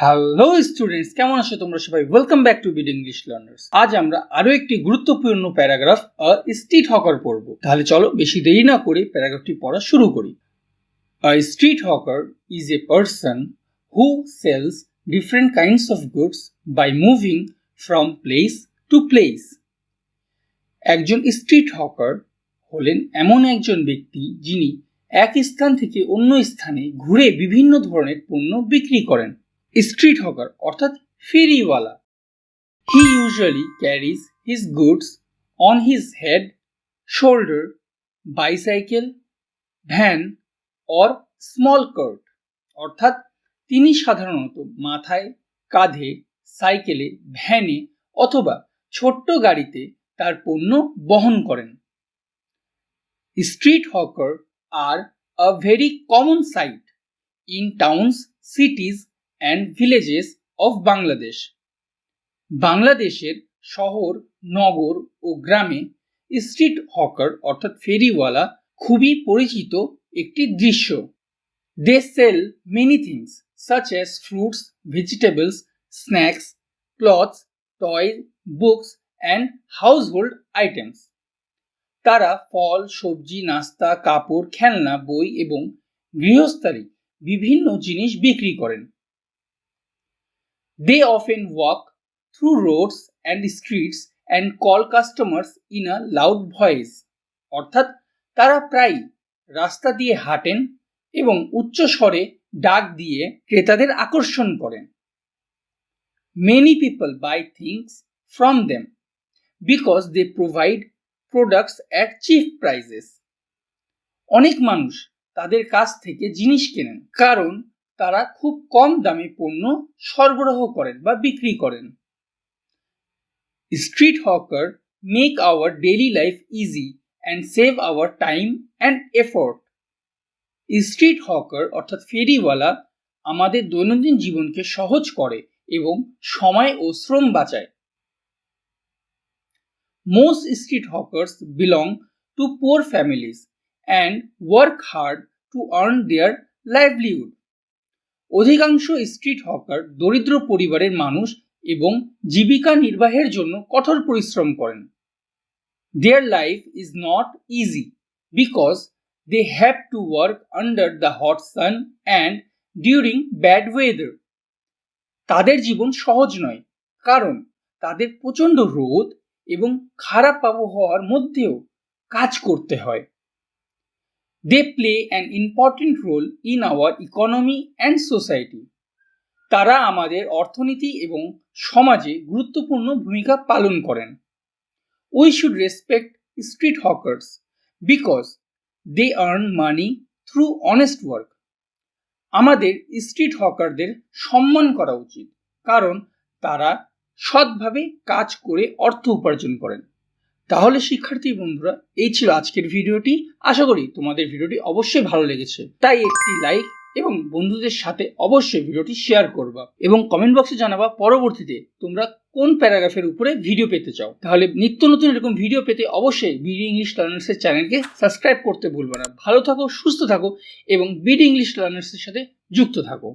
Hello students, কেমন আছো তোমরা সবাই? Welcome back to Bid English learners. আজ আমরা আরো একটি গুরুত্বপূর্ণ প্যারাগ্রাফ স্ট্রিট হকার পড়ব। তাহলে চলো বেশি দেরি না করে প্যারাগ্রাফটি পড়া শুরু করি। A street hawker is a person who sells different kinds of goods by moving from place to place. একজন স্ট্রিট হকার হলেন এমন একজন ব্যক্তি যিনি এক স্থান থেকে অন্য স্থানে ঘুরে বিভিন্ন ধরনের পণ্য বিক্রি করেন। স্ট্রিট হকার অর্থাৎ ফেরিওয়ালা। He usually carries his goods on his head, shoulder, bicycle, van or small cart. অর্থাৎ তিনি সাধারণত মাথায়, কাঁধে, সাইকেলে, ভ্যানে অথবা ছোট্ট গাড়িতে তার পণ্য বহন করেন। Street hawkers are a very common sight in towns, cities and villages of Bangladesh. বাংলাদেশের শহর, নগর ও গ্রামে স্ট্রিট হকার অর্থাৎ ফেরিওয়ালা খুবই পরিচিত একটি দৃশ্য। They sell many things such as fruits, vegetables, snacks, clothes, toys, books and household items. তারা ফল, সবজি, নাস্তা, কাপড়, খেলনা, বই এবং গৃহস্থালী বিভিন্ন জিনিস বিক্রি করেন। They often walk through roads and streets and call customers in a loud voice. অর্থাৎ তারা প্রায় রাস্তা দিয়ে হাঁটেন এবং উচ্চ স্বরে ডাক দিয়ে ক্রেতাদের আকর্ষণ করেন। Many people buy things from them because they provide products at cheap prices. অনেক মানুষ তাদের কাছ থেকে জিনিস কেনেন কারণ তারা খুব কম দামে পণ্য সরবরাহ করেন বা বিক্রি করেন। Street hawker make our daily life easy and save our time and effort. Street hawker অর্থাৎ ফেরিওয়ালা আমাদের দৈনন্দিন জীবনকে সহজ করে এবং সময় ও শ্রম বাঁচায়। Most street hawkers belong to poor families and work hard to earn their livelihood. অধিকাংশ স্ট্রিট হকার দরিদ্র পরিবারের মানুষ এবং জীবিকা নির্বাহের জন্য কঠোর পরিশ্রম করেন। Their life is not easy because they have to work under the hot sun and during bad weather. তাদের জীবন সহজ নয় কারণ তাদের প্রচণ্ড রোদ এবং খারাপ আবহাওয়ার মধ্যেও কাজ করতে হয়। They play an important role in our economy and society. তারা আমাদের অর্থনীতি এবং সমাজে গুরুত্বপূর্ণ ভূমিকা পালন করেন। We should respect street hawkers because they earn money through honest work. আমাদের স্ট্রিট হকারদের সম্মান করা উচিত কারণ তারা সৎভাবে কাজ করে অর্থ উপার্জন করেন। তাহলে শিক্ষার্থী বন্ধুরা, এই ছিল আজকের ভিডিওটি। আশা করি তোমাদের ভিডিওটি অবশ্যই ভালো লেগেছে, তাই একটি লাইক এবং বন্ধুদের সাথে অবশ্যই ভিডিওটি শেয়ার করবা এবং কমেন্ট বক্সে জানাবা পরবর্তীতে তোমরা কোন প্যারাগ্রাফের উপরে ভিডিও পেতে চাও। তাহলে নিত্য নতুন এরকম ভিডিও পেতে অবশ্যই বিডি ইংলিশ লার্নার্সের চ্যানেলকে সাবস্ক্রাইব করতে ভুলবে না। ভালো থাকো, সুস্থ থাকো এবং বিডি ইংলিশ লার্নার্সের সাথে যুক্ত থাকো।